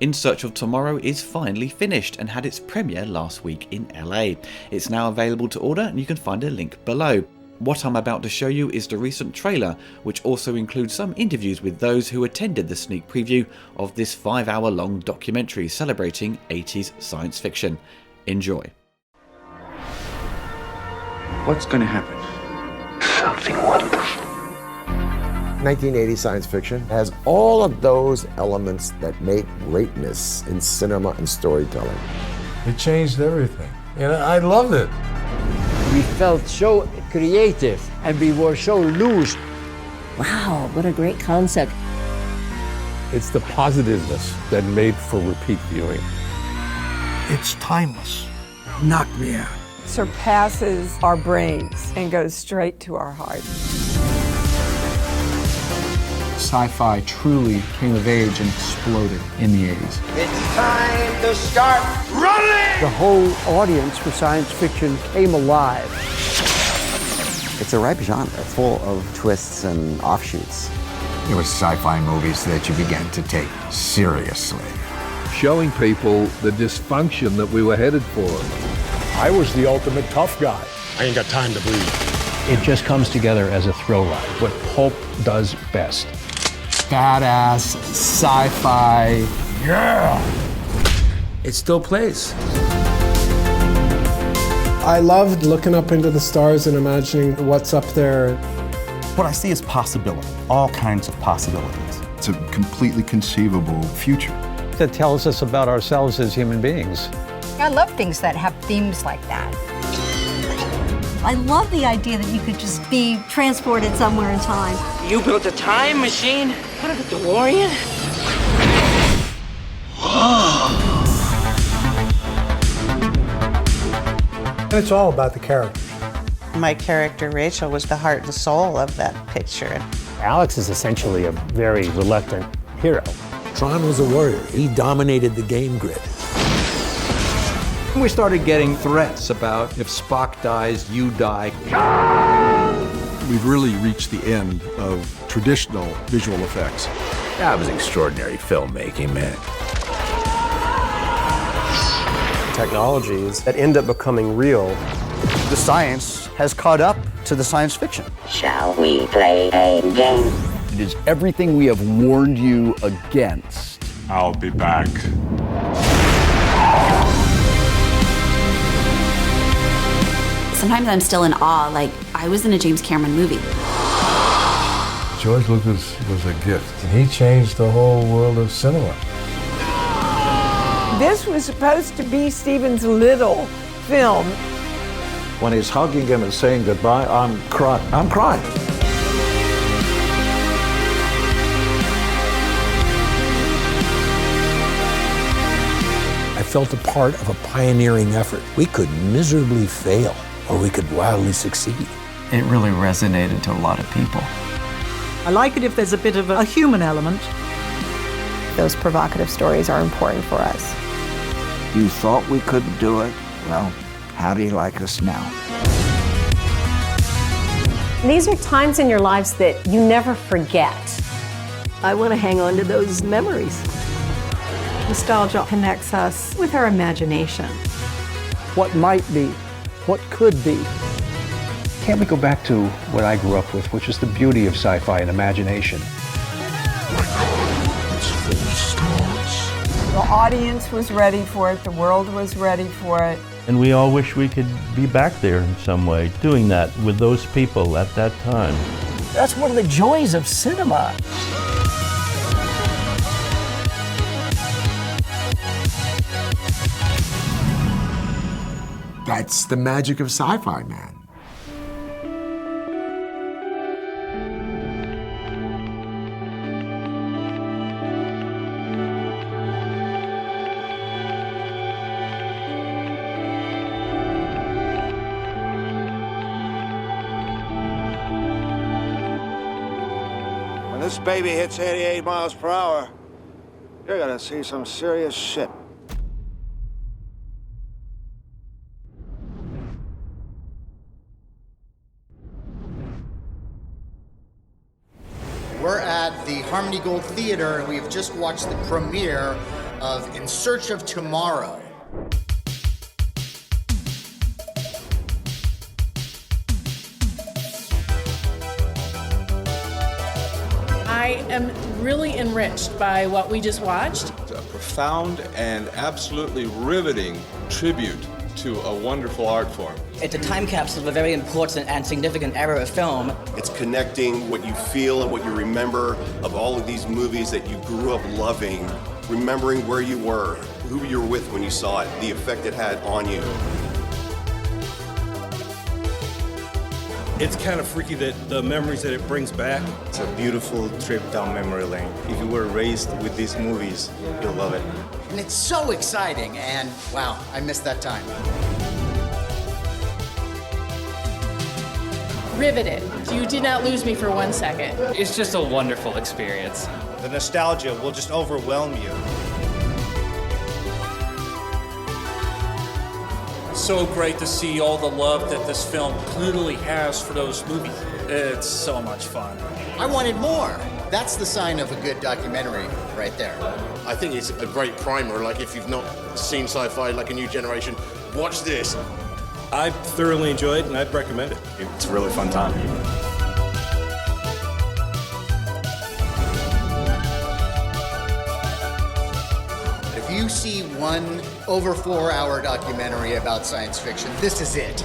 In Search of Tomorrow is finally finished and had its premiere last week in LA. It's now available to order and you can find a link below. What I'm about to show you is the recent trailer, which also includes some interviews with those who attended the sneak preview of this 5-hour long documentary celebrating 80s science fiction. Enjoy. What's going to happen? Something wonderful. 1980 science fiction has all of those elements that make greatness in cinema and storytelling. It changed everything, and I loved it. We felt so creative, and we were so loose. Wow, what a great concept. It's the positiveness that made for repeat viewing. It's timeless. Knocked me out. Surpasses our brains and goes straight to our hearts. Sci-fi truly came of age and exploded in the 80s. It's time to start running! The whole audience for science fiction came alive. It's a ripe genre, full of twists and offshoots. It was sci-fi movies that you began to take seriously. Showing people the dysfunction that we were headed for. I was the ultimate tough guy. I ain't got time to bleed. It just comes together as a thrill ride, what pulp does best. Badass, sci-fi. Yeah! It still plays. I loved looking up into the stars and imagining what's up there. What I see is possibility, all kinds of possibilities. It's a completely conceivable future. That tells us about ourselves as human beings. I love things that have themes like that. I love the idea that you could just be transported somewhere in time. You built a time machine? What, a DeLorean? It's all about the characters. My character, Rachel, was the heart and soul of that picture. Alex is essentially a very reluctant hero. Tron was a warrior. He dominated the game grid. We started getting threats about if Spock dies, you die. We've really reached the end of traditional visual effects. That was extraordinary filmmaking, man. Technologies that end up becoming real. The science has caught up to the science fiction. Shall we play a game? It is everything we have warned you against. I'll be back. Sometimes I'm still in awe, like I was in a James Cameron movie. George Lucas was a gift. He changed the whole world of cinema. This was supposed to be Steven's little film. When he's hugging him and saying goodbye, I'm crying. I felt a part of a pioneering effort. We could miserably fail, or we could wildly succeed. It really resonated to a lot of people. I like it if there's a bit of a human element. Those provocative stories are important for us. You thought we couldn't do it? Well, how do you like us now? These are times in your lives that you never forget. I want to hang on to those memories. Nostalgia connects us with our imagination. What might be, what could be. Can't we go back to what I grew up with, which is the beauty of sci-fi and imagination? The audience was ready for it, the world was ready for it. And we all wish we could be back there in some way, doing that with those people at that time. That's one of the joys of cinema. That's the magic of sci-fi, man. When this baby hits 88 miles per hour, you're gonna see some serious shit. We're at the Harmony Gold Theater, and we have just watched the premiere of In Search of Tomorrow. I am really enriched by what we just watched. It's a profound and absolutely riveting tribute to a wonderful art form. It's a time capsule of a very important and significant era of film. It's connecting what you feel and what you remember of all of these movies that you grew up loving, remembering where you were, who you were with when you saw it, the effect it had on you. It's kind of freaky that the memories that it brings back. It's a beautiful trip down memory lane. If you were raised with these movies, you'll love it. And it's so exciting, and wow, I missed that time. Riveted. You did not lose me for 1 second. It's just a wonderful experience. The nostalgia will just overwhelm you. So great to see all the love that this film clearly has for those movies. It's so much fun. I wanted more. That's the sign of a good documentary right there. I think it's a great primer. Like, if you've not seen sci-fi like a new generation, watch this. I thoroughly enjoyed it, and I'd recommend it. It's a really fun time. If you see one over 4-hour documentary about science fiction, this is it.